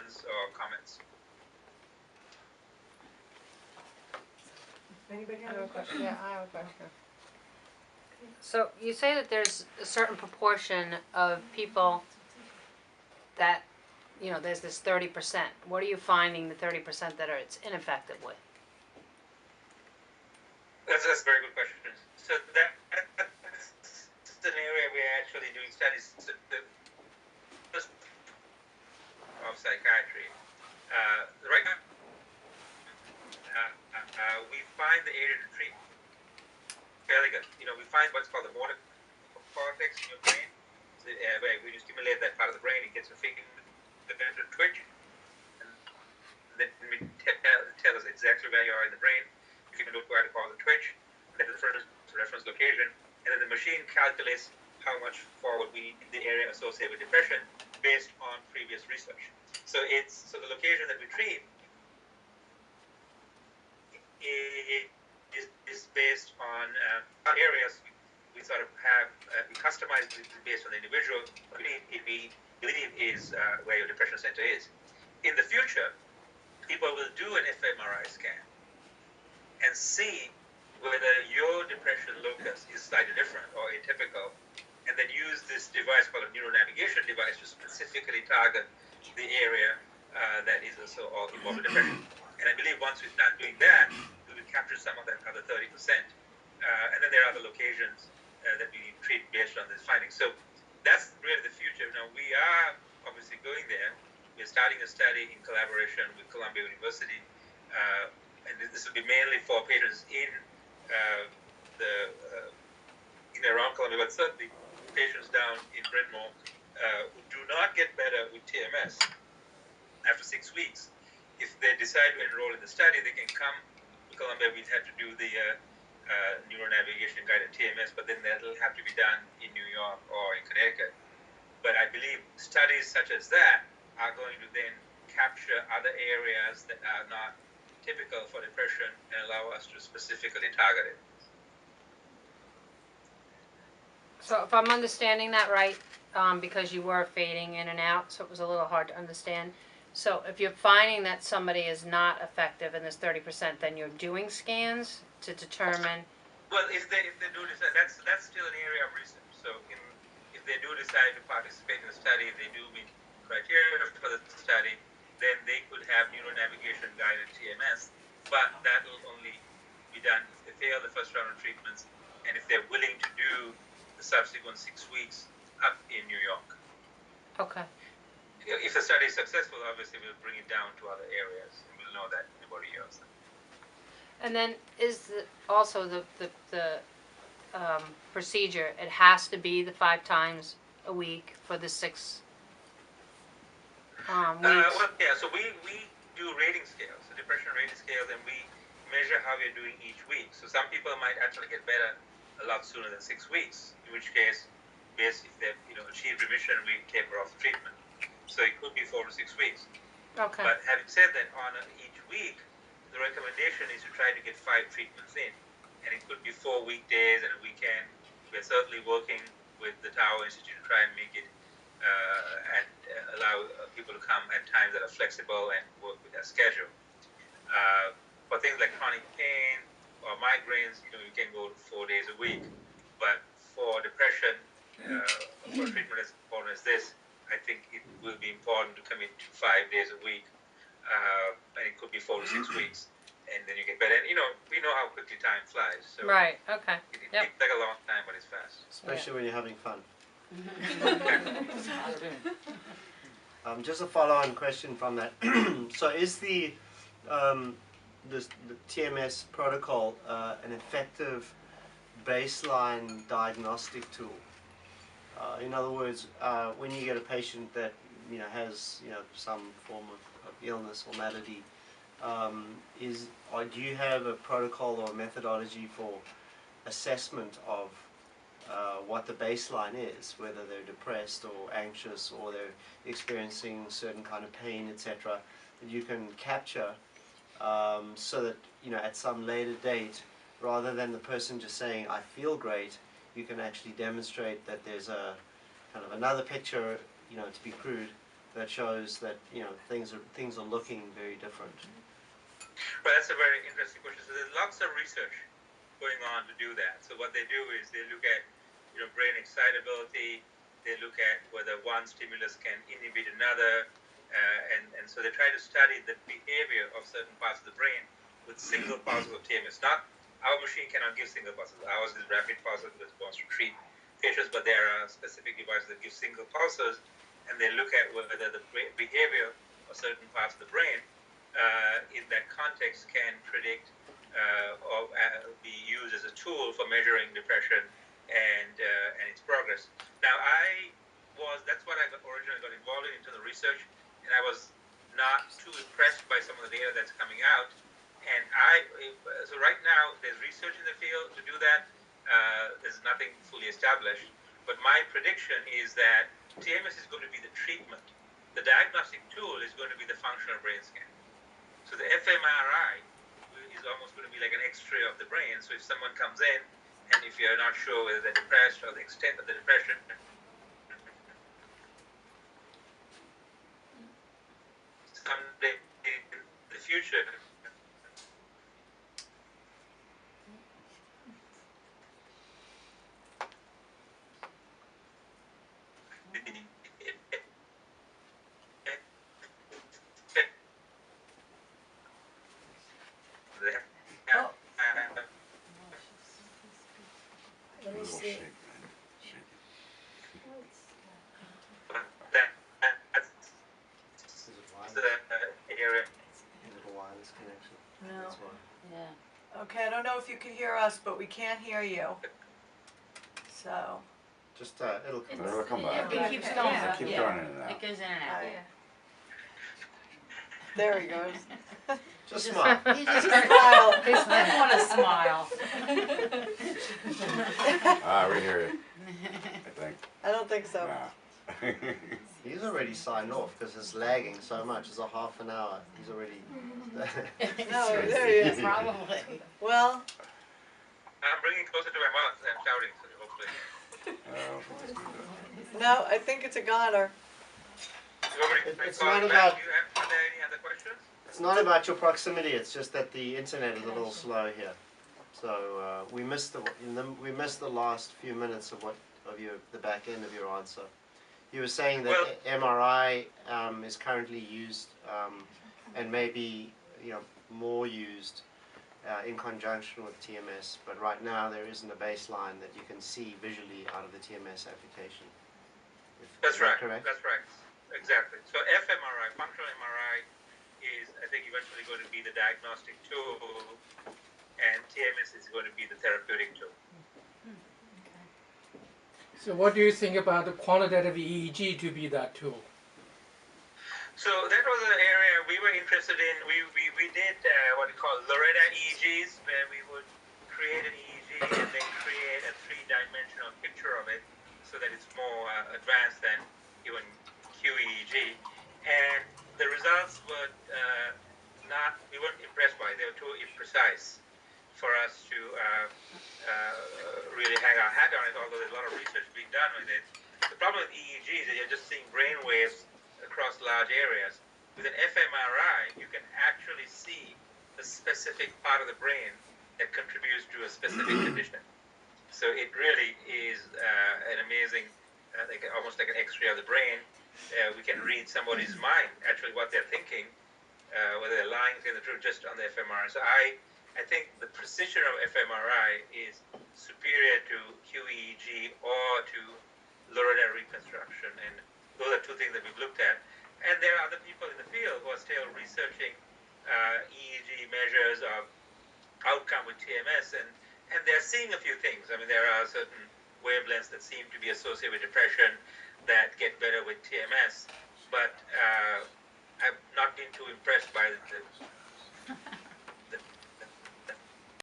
questions or comments? Anybody have a question? Yeah, I have a question. So you say that there's a certain proportion of people that, you know, there's this 30%. What are you finding the 30% that it's ineffective with? That's a very good question. So that's an area we're actually doing studies of psychiatry. Right now, we find the area to treat fairly good. You know, we find what's called the motor cortex in your brain. So, where when you stimulate that part of the brain, it gets a feeling the twitch, and then we tell us exactly where you are in the brain. You can look where to cause the twitch, and then the reference location, and then the machine calculates how much forward we need in the area associated with depression based on previous research. So the location that we treat is based on areas we sort of have we customize it based on the individual. We believe is where your depression center is. In the future, people will do an fMRI scan and see whether your depression locus is slightly different or atypical, and then use this device called a neuronavigation device to specifically target the area that is also involved in depression. And I believe once we start doing that, we will capture some of that other 30%. And then there are other locations that we treat based on this finding. So that's really the future. Now, we are obviously going there. We're starting a study in collaboration with Columbia University. And this will be mainly for patients in around Columbia, but certainly patients down in Bryn Mawr who do not get better with TMS after 6 weeks. If they decide to enroll in the study, they can come to Columbia. We'd have to do the neuronavigation guided TMS, but then that'll have to be done in New York or in Connecticut. But I believe studies such as that are going to then capture other areas that are not typical for depression and allow us to specifically target it. So if I'm understanding that right, because you were fading in and out, so it was a little hard to understand. So if you're finding that somebody is not effective in this 30%, then you're doing scans to determine. Well, if they do decide, that's still an area of research. So if they do decide to participate in the study, they do meet criteria for the study, then they could have neuronavigation guided TMS, but that will only be done if they fail the first round of treatments and if they're willing to do the subsequent 6 weeks up in New York. Okay. If the study is successful, obviously we'll bring it down to other areas and we'll know that anybody else. And then is also the procedure, it has to be the 5 times a week for the 6 weeks? Well, yeah, so we do rating scales, so depression rating scales, and we measure how we're doing each week. So some people might actually get better a lot sooner than 6 weeks, in which case, if they've achieved remission, we taper off the treatment. So it could be 4 to 6 weeks. Okay. But having said that, on each week, the recommendation is to try to get 5 treatments in, and it could be 4 weekdays and a weekend. We're certainly working with the Tower Institute to try and make it and allow people to come at times that are flexible and work with their schedule. For things like chronic pain or migraines, you can go 4 days a week. But for depression, for treatment as important as this, I think it will be important to commit to 5 days a week, and it could be 4 to 6 weeks, and then you get better. And we know how quickly time flies. So right. Okay. It takes like a long time, but it's fast. Especially when you're having fun. Just a follow-on question from that. So is the TMS protocol an effective baseline diagnostic tool? In other words, when you get a patient that has some form of illness or malady, do you have a protocol or a methodology for assessment of what the baseline is, whether they're depressed or anxious or they're experiencing certain kind of pain, etc., that you can capture so that at some later date, rather than the person just saying I feel great, you can actually demonstrate that there's a kind of another picture, to be crude, that shows that things are looking very different. Well, that's a very interesting question. So there's lots of research going on to do that. So what they do is they look at brain excitability. They look at whether one stimulus can inhibit another, and so they try to study the behavior of certain parts of the brain with single pulses of TMS. Not our machine cannot give single pulses. Ours is rapid pulses response to treat patients, but there are specific devices that give single pulses, and they look at whether the behavior of certain parts of the brain in that context can predict or be used as a tool for measuring depression and its progress. Now, that's what I originally got involved in terms of research, and I was not too impressed by some of the data that's coming out. And so right now, there's research in the field to do that. There's nothing fully established. But my prediction is that TMS is going to be the treatment. The diagnostic tool is going to be the functional brain scan. So the fMRI is almost going to be like an X-ray of the brain. So if someone comes in, and if you're not sure whether they're depressed or the extent of the depression, someday in the future, Oh. Let me see. Is it wireless? the area. Is it a wireless connection? No. That's why. Yeah. Okay, I don't know if you can hear us, but we can't hear you. So, Just it'll come It'll back. come back. It keeps going. It'll keep Yeah. going in and out. It goes in and out. Alright. There he goes. Just smile. He just Smile. He's like, want to smile. We hear you, I think. I don't think so. Nah. He's already signed off because it's lagging so much. It's a half an hour. He's already. No, there he is. Probably. Well, I'm bringing it closer to my mouth and shouting, so hopefully. no, I think it's a goner. It's not about. Are there any other questions? It's not about your proximity. It's just that the internet is a little slow here. So we missed the last few minutes of the back end of your answer. You were saying that MRI is currently used and maybe more used in conjunction with TMS, but right now there isn't a baseline that you can see visually out of the TMS application. That's right. Correct? That's right. Exactly. So fMRI, functional MRI, is I think eventually going to be the diagnostic tool, and TMS is going to be the therapeutic tool. So what do you think about the quantitative EEG to be that tool? So that was an area we were interested in. We did what we call Loretta EEGs, where we would create an EEG and then create a three-dimensional picture of it so that it's more advanced than even QEEG. And the results were we weren't impressed by it. They were too imprecise for us to really hang our hat on it, although there's a lot of research being done with it. The problem with EEGs is you're just seeing brain waves across large areas. With an fMRI, you can actually see the specific part of the brain that contributes to a specific condition. So it really is an amazing, almost like an X-ray of the brain. We can read somebody's mind, actually what they're thinking, whether they're lying, saying the truth, just on the fMRI. So I think the precision of fMRI is superior to QEEG or to Loretta reconstruction, and those are two things that we've looked at. And there are other people in the field who are still researching EEG measures of outcome with TMS, and they're seeing a few things. I mean, there are certain wavelengths that seem to be associated with depression that get better with TMS, but I've not been too impressed by the